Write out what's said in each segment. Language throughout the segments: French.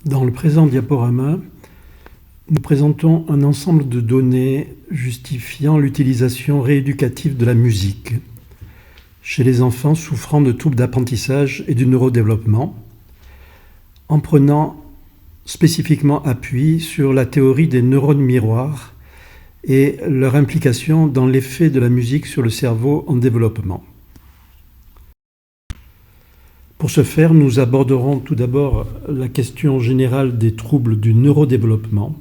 Dans le présent diaporama, nous présentons un ensemble de données justifiant l'utilisation rééducative de la musique chez les enfants souffrant de troubles d'apprentissage et du neurodéveloppement, en prenant spécifiquement appui sur la théorie des neurones miroirs et leur implication dans l'effet de la musique sur le cerveau en développement. Pour ce faire, nous aborderons tout d'abord la question générale des troubles du neurodéveloppement,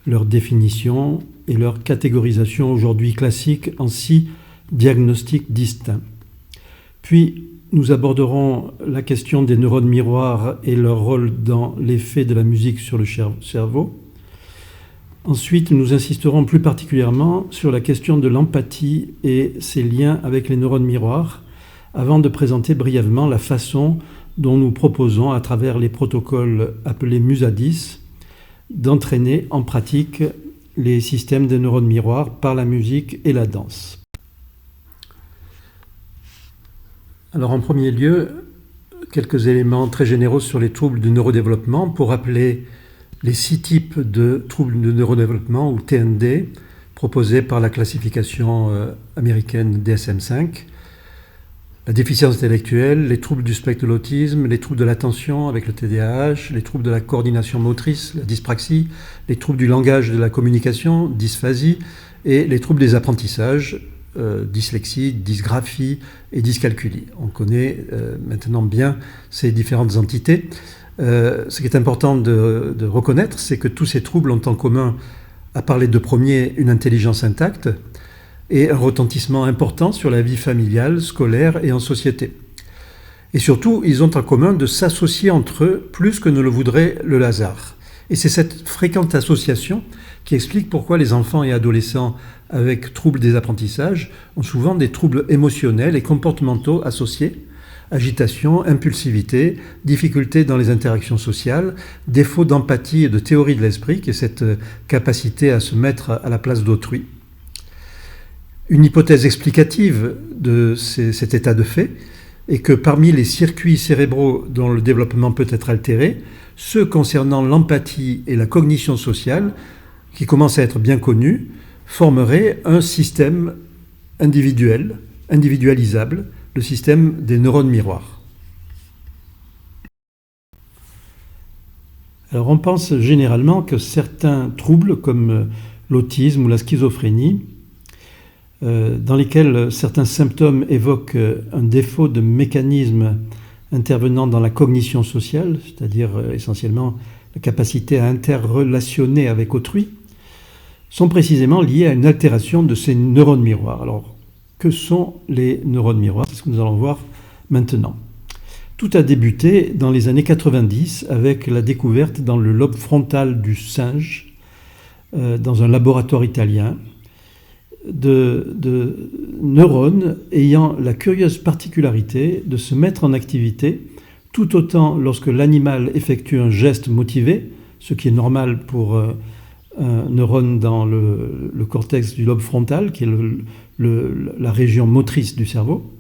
leur définition et leur catégorisation aujourd'hui classique en 6 diagnostics distincts. Puis, nous aborderons la question des neurones miroirs et leur rôle dans l'effet de la musique sur le cerveau. Ensuite, nous insisterons plus particulièrement sur la question de l'empathie et ses liens avec les neurones miroirs, avant de présenter brièvement la façon dont nous proposons, à travers les protocoles appelés MUSA-10, d'entraîner en pratique les systèmes des neurones miroirs par la musique et la danse. Alors en premier lieu, quelques éléments très généraux sur les troubles du neurodéveloppement pour rappeler les 6 types de troubles de neurodéveloppement ou TND proposés par la classification américaine DSM-5. La déficience intellectuelle, les troubles du spectre de l'autisme, les troubles de l'attention avec le TDAH, les troubles de la coordination motrice, la dyspraxie, les troubles du langage et de la communication, dysphasie, et les troubles des apprentissages, dyslexie, dysgraphie et dyscalculie. On connaît maintenant bien ces différentes entités. Ce qui est important de reconnaître, c'est que tous ces troubles ont en commun, à part les 2 premiers, une intelligence intacte, et un retentissement important sur la vie familiale, scolaire et en société. Et surtout, ils ont en commun de s'associer entre eux plus que ne le voudrait le hasard. Et c'est cette fréquente association qui explique pourquoi les enfants et adolescents avec troubles des apprentissages ont souvent des troubles émotionnels et comportementaux associés, agitation, impulsivité, difficultés dans les interactions sociales, défaut d'empathie et de théorie de l'esprit, qui est cette capacité à se mettre à la place d'autrui. Une hypothèse explicative de cet état de fait est que parmi les circuits cérébraux dont le développement peut être altéré, ceux concernant l'empathie et la cognition sociale, qui commencent à être bien connus, formeraient un système individualisable, le système des neurones miroirs. Alors on pense généralement que certains troubles comme l'autisme ou la schizophrénie, dans lesquels certains symptômes évoquent un défaut de mécanisme intervenant dans la cognition sociale, c'est-à-dire essentiellement la capacité à interrelationner avec autrui, sont précisément liés à une altération de ces neurones miroirs. Alors, que sont les neurones miroirs? C'est ce que nous allons voir maintenant. Tout a débuté dans les années 90 avec la découverte dans le lobe frontal du singe, dans un laboratoire italien, de neurones ayant la curieuse particularité de se mettre en activité tout autant lorsque l'animal effectue un geste motivé, ce qui est normal pour un neurone dans le cortex du lobe frontal, qui est la région motrice du cerveau,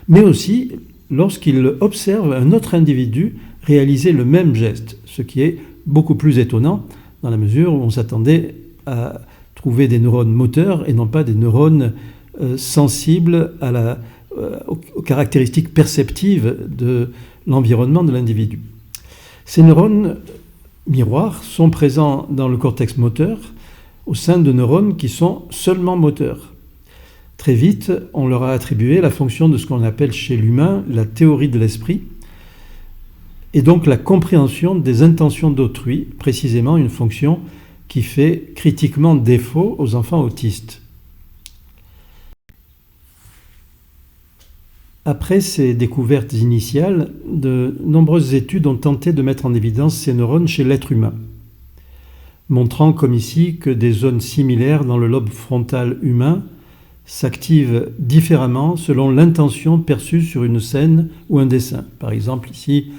mais aussi lorsqu'il observe un autre individu réaliser le même geste, ce qui est beaucoup plus étonnant dans la mesure où on s'attendait à trouver des neurones moteurs et non pas des neurones sensibles aux caractéristiques perceptives de l'environnement de l'individu. Ces neurones miroirs sont présents dans le cortex moteur au sein de neurones qui sont seulement moteurs. Très vite, on leur a attribué la fonction de ce qu'on appelle chez l'humain la théorie de l'esprit, et donc la compréhension des intentions d'autrui, précisément une fonction qui fait critiquement défaut aux enfants autistes. Après ces découvertes initiales, de nombreuses études ont tenté de mettre en évidence ces neurones chez l'être humain, montrant comme ici que des zones similaires dans le lobe frontal humain s'activent différemment selon l'intention perçue sur une scène ou un dessin. Par exemple, ici,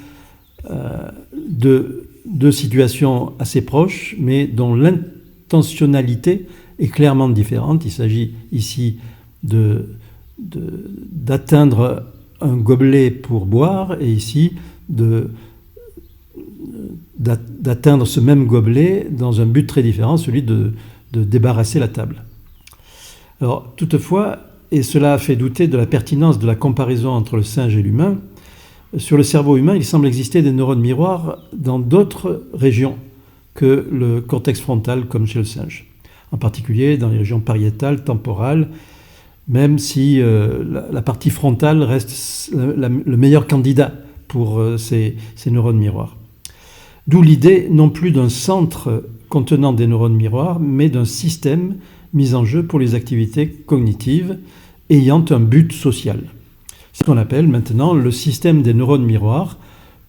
deux situations assez proches, mais dont l'intentionnalité est clairement différente. Il s'agit ici d'atteindre un gobelet pour boire, et ici d'atteindre ce même gobelet dans un but très différent, celui de débarrasser la table. Alors, toutefois, et cela a fait douter de la pertinence de la comparaison entre le singe et l'humain, sur le cerveau humain, il semble exister des neurones miroirs dans d'autres régions que le cortex frontal, comme chez le singe. En particulier dans les régions pariétales, temporales, même si la partie frontale reste le meilleur candidat pour ces neurones miroirs. D'où l'idée non plus d'un centre contenant des neurones miroirs, mais d'un système mis en jeu pour les activités cognitives ayant un but social. C'est ce qu'on appelle maintenant le système des neurones miroirs,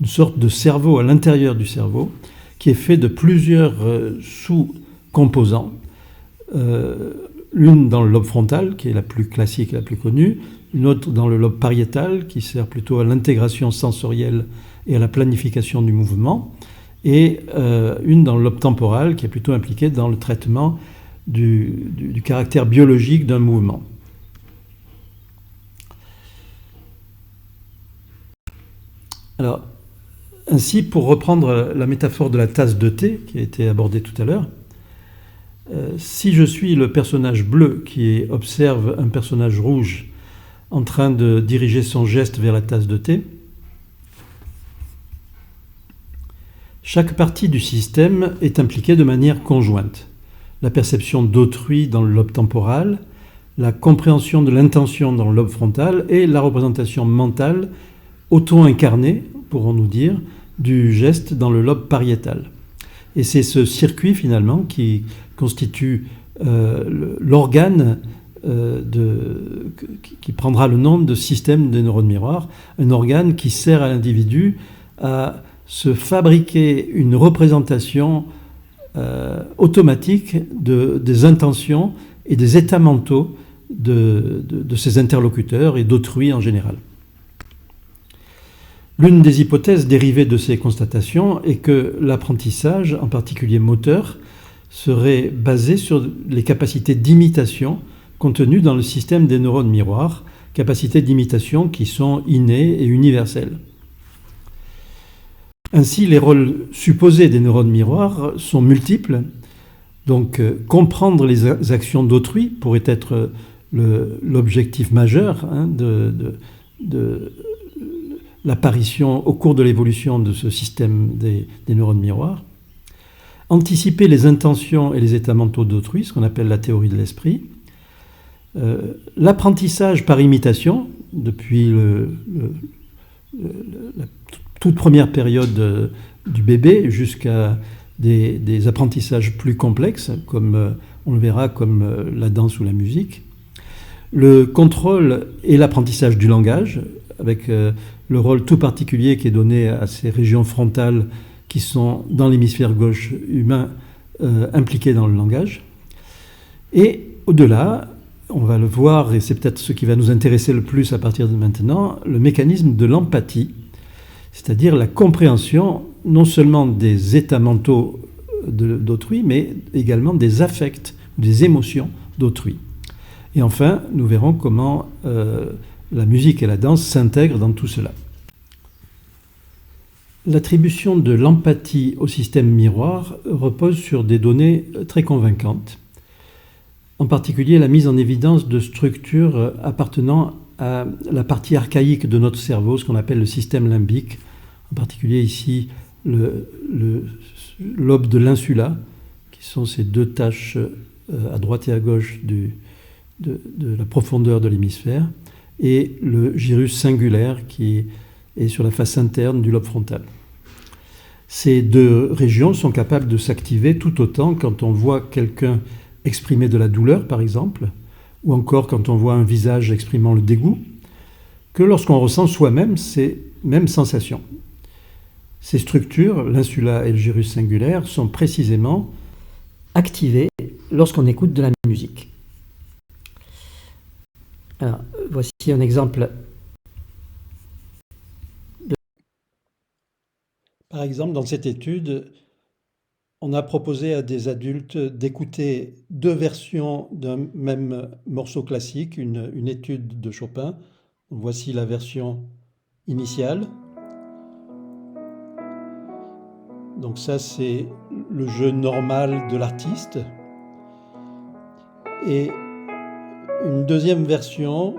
une sorte de cerveau à l'intérieur du cerveau, qui est fait de plusieurs sous-composants. L'une dans le lobe frontal, qui est la plus classique et la plus connue, une autre dans le lobe pariétal, qui sert plutôt à l'intégration sensorielle et à la planification du mouvement, et une dans le lobe temporal, qui est plutôt impliquée dans le traitement du caractère biologique d'un mouvement. Alors, ainsi, pour reprendre la métaphore de la tasse de thé, qui a été abordée tout à l'heure, si je suis le personnage bleu qui observe un personnage rouge en train de diriger son geste vers la tasse de thé, chaque partie du système est impliquée de manière conjointe. La perception d'autrui dans le lobe temporal, la compréhension de l'intention dans le lobe frontal et la représentation mentale auto-incarnée, pourrons-nous dire, du geste dans le lobe pariétal. Et c'est ce circuit finalement qui constitue l'organe qui prendra le nom de système des neurones miroirs, un organe qui sert à l'individu à se fabriquer une représentation automatique des intentions et des états mentaux de ses interlocuteurs et d'autrui en général. L'une des hypothèses dérivées de ces constatations est que l'apprentissage, en particulier moteur, serait basé sur les capacités d'imitation contenues dans le système des neurones miroirs, capacités d'imitation qui sont innées et universelles. Ainsi, les rôles supposés des neurones miroirs sont multiples. Donc, comprendre les actions d'autrui pourrait être l'objectif majeur de l'apparition au cours de l'évolution de ce système des neurones miroirs. Anticiper les intentions et les états mentaux d'autrui, ce qu'on appelle la théorie de l'esprit. L'apprentissage par imitation, depuis la toute première période du bébé jusqu'à des apprentissages plus complexes, comme on le verra, comme la danse ou la musique. Le contrôle et l'apprentissage du langage, avec le rôle tout particulier qui est donné à ces régions frontales qui sont dans l'hémisphère gauche humain impliquées dans le langage. Et au-delà, on va le voir, et c'est peut-être ce qui va nous intéresser le plus à partir de maintenant, le mécanisme de l'empathie, c'est-à-dire la compréhension non seulement des états mentaux d'autrui, mais également des affects, des émotions d'autrui. Et enfin, nous verrons comment la musique et la danse s'intègrent dans tout cela. L'attribution de l'empathie au système miroir repose sur des données très convaincantes, en particulier la mise en évidence de structures appartenant à la partie archaïque de notre cerveau, ce qu'on appelle le système limbique, en particulier ici le lobe de l'insula, qui sont ces deux taches à droite et à gauche de la profondeur de l'hémisphère, et le gyrus singulaire qui est sur la face interne du lobe frontal. Ces deux régions sont capables de s'activer tout autant quand on voit quelqu'un exprimer de la douleur, par exemple, ou encore quand on voit un visage exprimant le dégoût, que lorsqu'on ressent soi-même ces mêmes sensations. Ces structures, l'insula et le gyrus singulaire, sont précisément activées lorsqu'on écoute de la musique. Alors, voici un exemple. Par exemple, dans cette étude, on a proposé à des adultes d'écouter deux versions d'un même morceau classique, une étude de Chopin. Voici la version initiale. Donc ça, c'est le jeu normal de l'artiste. Et une deuxième version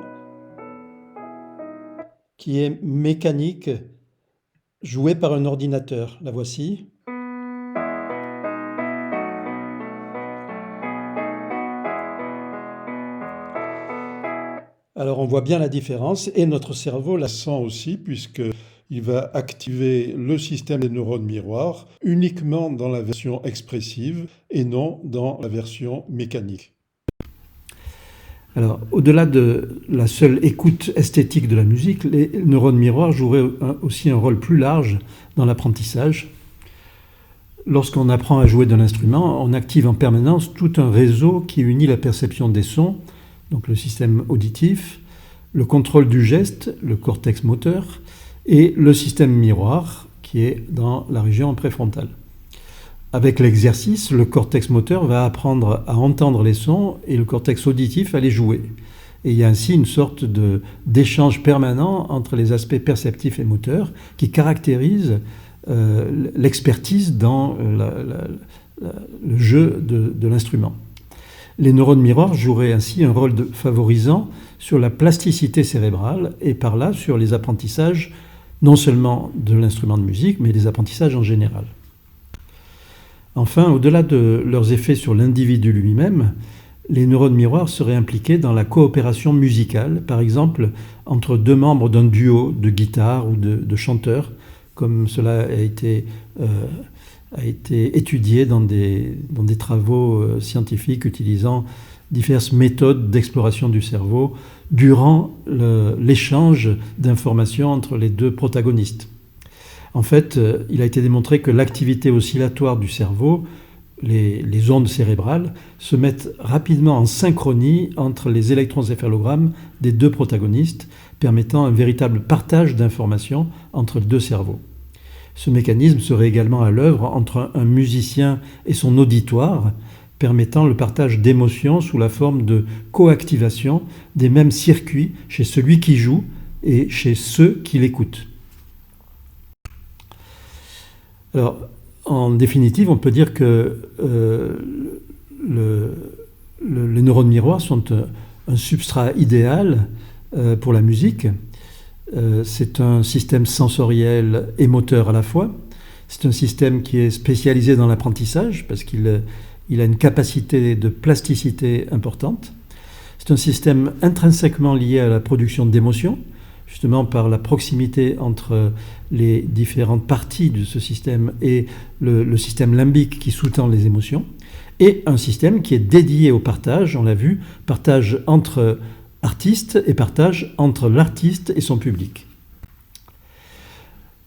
qui est mécanique, jouée par un ordinateur. La voici. Alors on voit bien la différence et notre cerveau la sent aussi puisqu'il va activer le système des neurones miroirs uniquement dans la version expressive et non dans la version mécanique. Alors au-delà de la seule écoute esthétique de la musique, les neurones miroirs joueraient aussi un rôle plus large dans l'apprentissage. Lorsqu'on apprend à jouer d'un instrument, on active en permanence tout un réseau qui unit la perception des sons, donc le système auditif, le contrôle du geste, le cortex moteur, et le système miroir, qui est dans la région préfrontale. Avec l'exercice, le cortex moteur va apprendre à entendre les sons et le cortex auditif à les jouer. Et il y a ainsi une sorte d'échange permanent entre les aspects perceptifs et moteurs qui caractérisent l'expertise dans le jeu de l'instrument. Les neurones miroirs joueraient ainsi un rôle favorisant sur la plasticité cérébrale et par là sur les apprentissages non seulement de l'instrument de musique, mais des apprentissages en général. Enfin, au-delà de leurs effets sur l'individu lui-même, les neurones miroirs seraient impliqués dans la coopération musicale, par exemple entre deux membres d'un duo de guitare ou de chanteurs, comme cela a été étudié dans des travaux scientifiques utilisant diverses méthodes d'exploration du cerveau durant l'échange d'informations entre les deux protagonistes. En fait, il a été démontré que l'activité oscillatoire du cerveau, les ondes cérébrales, se mettent rapidement en synchronie entre les électroencéphalogrammes des deux protagonistes, permettant un véritable partage d'informations entre les deux cerveaux. Ce mécanisme serait également à l'œuvre entre un musicien et son auditoire, permettant le partage d'émotions sous la forme de coactivation des mêmes circuits chez celui qui joue et chez ceux qui l'écoutent. Alors, en définitive, on peut dire que les neurones miroirs sont un substrat idéal pour la musique. C'est un système sensoriel et moteur à la fois. C'est un système qui est spécialisé dans l'apprentissage parce qu'il a une capacité de plasticité importante. C'est un système intrinsèquement lié à la production d'émotions, justement par la proximité entre les différentes parties de ce système et le système limbique qui sous-tend les émotions, et un système qui est dédié au partage, on l'a vu, partage entre artistes et partage entre l'artiste et son public.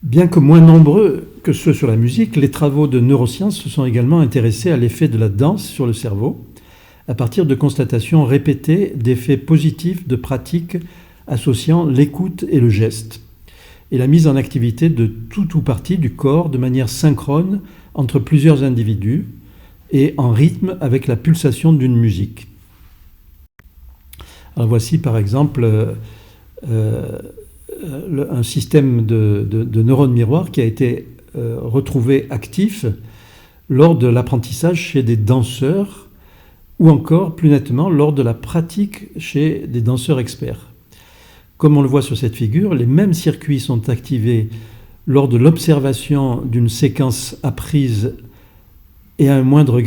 Bien que moins nombreux que ceux sur la musique, les travaux de neurosciences se sont également intéressés à l'effet de la danse sur le cerveau, à partir de constatations répétées d'effets positifs de pratiques associant l'écoute et le geste, et la mise en activité de tout ou partie du corps de manière synchrone entre plusieurs individus et en rythme avec la pulsation d'une musique. Alors voici par exemple un système de neurones miroirs qui a été retrouvé actif lors de l'apprentissage chez des danseurs ou encore plus nettement lors de la pratique chez des danseurs experts. Comme on le voit sur cette figure, les mêmes circuits sont activés lors de l'observation d'une séquence apprise et à un moindre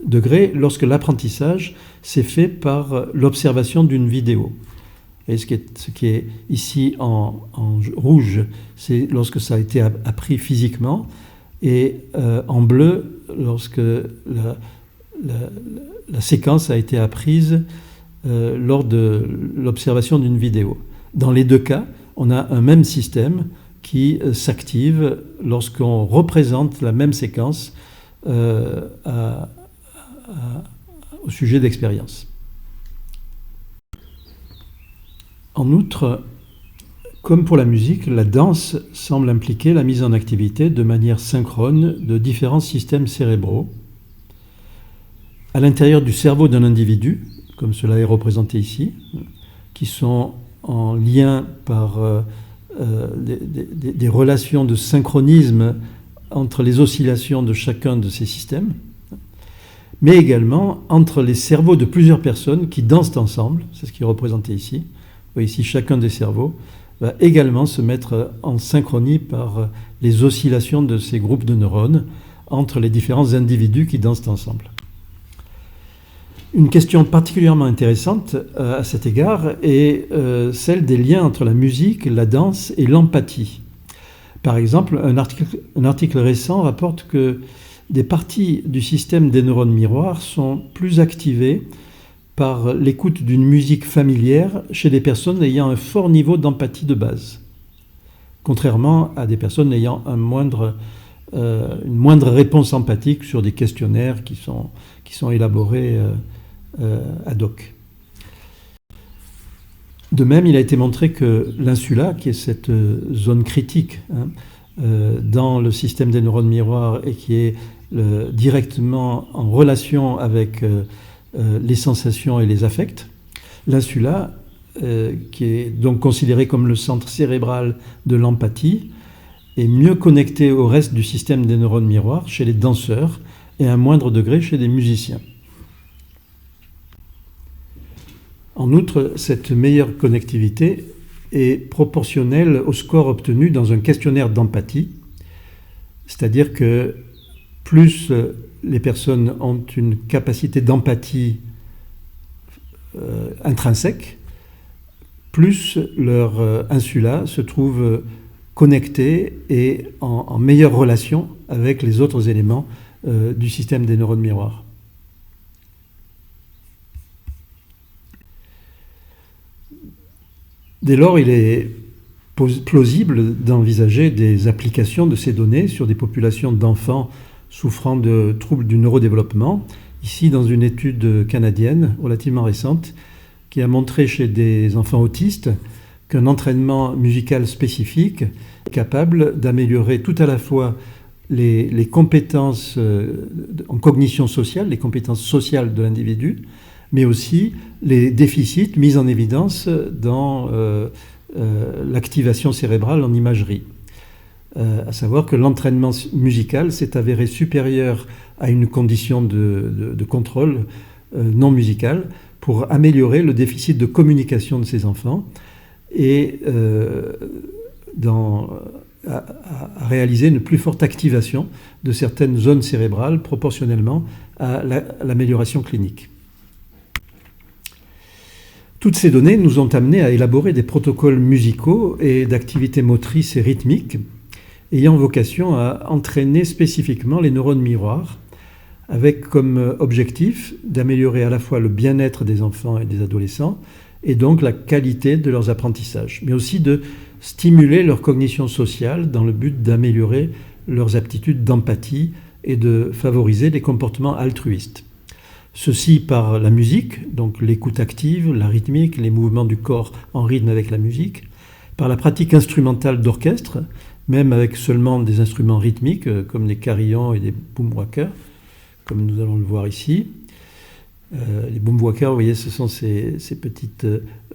degré lorsque l'apprentissage s'est fait par l'observation d'une vidéo. Et ce qui est ici en rouge, c'est lorsque ça a été appris physiquement, et en bleu, lorsque la séquence a été apprise lors de l'observation d'une vidéo. Dans les deux cas, on a un même système qui s'active lorsqu'on représente la même séquence au sujet d'expérience. En outre, comme pour la musique, la danse semble impliquer la mise en activité de manière synchrone de différents systèmes cérébraux. À l'intérieur du cerveau d'un individu, comme cela est représenté ici, qui sont en lien par des relations de synchronisme entre les oscillations de chacun de ces systèmes, mais également entre les cerveaux de plusieurs personnes qui dansent ensemble, c'est ce qui est représenté ici. Vous voyez ici, chacun des cerveaux va également se mettre en synchronie par les oscillations de ces groupes de neurones entre les différents individus qui dansent ensemble. Une question particulièrement intéressante à cet égard est celle des liens entre la musique, la danse et l'empathie. Par exemple, un article récent rapporte que des parties du système des neurones miroirs sont plus activées par l'écoute d'une musique familière chez des personnes ayant un fort niveau d'empathie de base, contrairement à des personnes ayant une moindre réponse empathique sur des questionnaires qui sont élaborés ad hoc. De même, il a été montré que l'insula, qui est cette zone critique dans le système des neurones miroirs et qui est directement en relation avec les sensations et les affects, l'insula, qui est donc considéré comme le centre cérébral de l'empathie, est mieux connecté au reste du système des neurones miroirs chez les danseurs et à un moindre degré chez les musiciens. En outre, cette meilleure connectivité est proportionnelle au score obtenu dans un questionnaire d'empathie, c'est-à-dire que plus les personnes ont une capacité d'empathie intrinsèque, plus leur insula se trouve connectée et en meilleure relation avec les autres éléments du système des neurones miroirs. Dès lors, il est plausible d'envisager des applications de ces données sur des populations d'enfants souffrant de troubles du neurodéveloppement, ici dans une étude canadienne relativement récente, qui a montré chez des enfants autistes qu'un entraînement musical spécifique est capable d'améliorer tout à la fois les compétences en cognition sociale, les compétences sociales de l'individu, mais aussi les déficits mis en évidence dans l'activation cérébrale en imagerie. À savoir que l'entraînement musical s'est avéré supérieur à une condition de contrôle non musical pour améliorer le déficit de communication de ces enfants et à réaliser une plus forte activation de certaines zones cérébrales proportionnellement à l'amélioration clinique. Toutes ces données nous ont amenés à élaborer des protocoles musicaux et d'activités motrices et rythmiques ayant vocation à entraîner spécifiquement les neurones miroirs, avec comme objectif d'améliorer à la fois le bien-être des enfants et des adolescents, et donc la qualité de leurs apprentissages, mais aussi de stimuler leur cognition sociale dans le but d'améliorer leurs aptitudes d'empathie et de favoriser des comportements altruistes. Ceci par la musique, donc l'écoute active, la rythmique, les mouvements du corps en rythme avec la musique, par la pratique instrumentale d'orchestre, même avec seulement des instruments rythmiques comme des carillons et des boomwhackers, comme nous allons le voir ici. Les boomwhackers, vous voyez, ce sont ces petites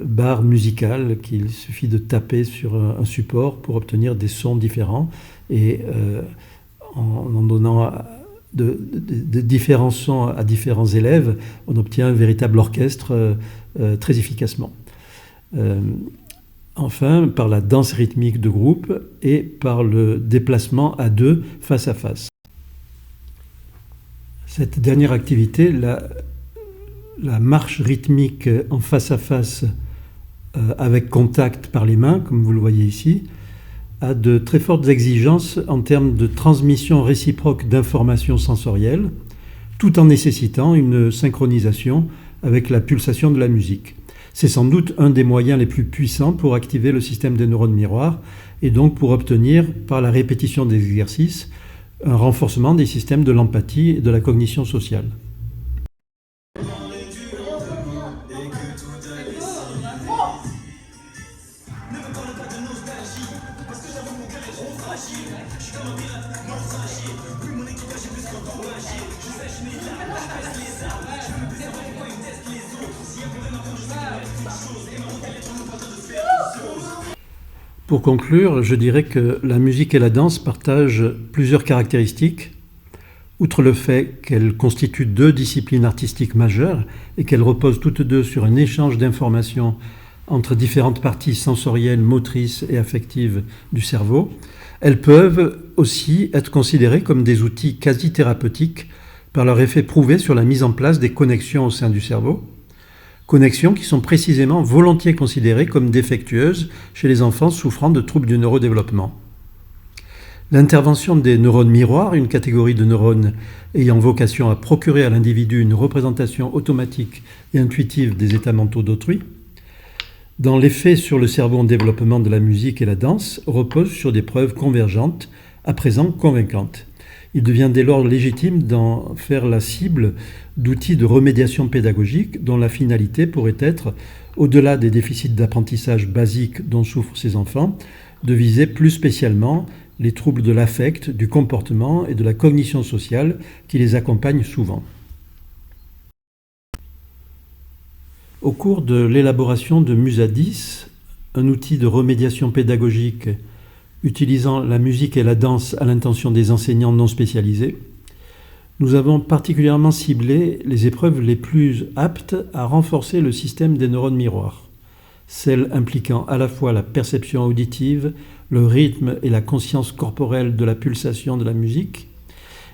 barres musicales qu'il suffit de taper sur un support pour obtenir des sons différents et en donnant de différents sons à différents élèves, on obtient un véritable orchestre très efficacement. Enfin, par la danse rythmique de groupe et par le déplacement à deux face à face. Cette dernière activité, la marche rythmique en face à face avec contact par les mains, comme vous le voyez ici, a de très fortes exigences en termes de transmission réciproque d'informations sensorielles, tout en nécessitant une synchronisation avec la pulsation de la musique. C'est sans doute un des moyens les plus puissants pour activer le système des neurones miroirs et donc pour obtenir, par la répétition des exercices, un renforcement des systèmes de l'empathie et de la cognition sociale. Pour conclure, je dirais que la musique et la danse partagent plusieurs caractéristiques. Outre le fait qu'elles constituent deux disciplines artistiques majeures et qu'elles reposent toutes deux sur un échange d'informations entre différentes parties sensorielles, motrices et affectives du cerveau, elles peuvent aussi être considérées comme des outils quasi thérapeutiques par leur effet prouvé sur la mise en place des connexions au sein du cerveau, connexions qui sont précisément volontiers considérées comme défectueuses chez les enfants souffrant de troubles du neurodéveloppement. L'intervention des neurones miroirs, une catégorie de neurones ayant vocation à procurer à l'individu une représentation automatique et intuitive des états mentaux d'autrui, dans l'effet sur le cerveau en développement de la musique et la danse, repose sur des preuves convergentes, à présent convaincantes. Il devient dès lors légitime d'en faire la cible d'outils de remédiation pédagogique dont la finalité pourrait être, au-delà des déficits d'apprentissage basiques dont souffrent ces enfants, de viser plus spécialement les troubles de l'affect, du comportement et de la cognition sociale qui les accompagnent souvent. Au cours de l'élaboration de Musadis, un outil de remédiation pédagogique utilisant la musique et la danse à l'intention des enseignants non spécialisés, nous avons particulièrement ciblé les épreuves les plus aptes à renforcer le système des neurones miroirs, celles impliquant à la fois la perception auditive, le rythme et la conscience corporelle de la pulsation de la musique,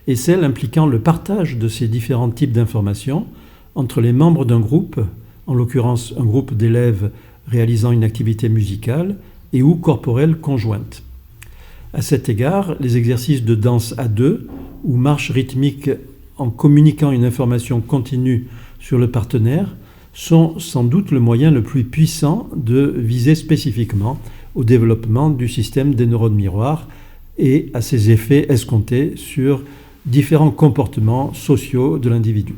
et celles impliquant le partage de ces différents types d'informations entre les membres d'un groupe, en l'occurrence un groupe d'élèves réalisant une activité musicale et ou corporelle conjointe. À cet égard, les exercices de danse à deux ou marche rythmique en communiquant une information continue sur le partenaire sont sans doute le moyen le plus puissant de viser spécifiquement au développement du système des neurones miroirs et à ses effets escomptés sur différents comportements sociaux de l'individu.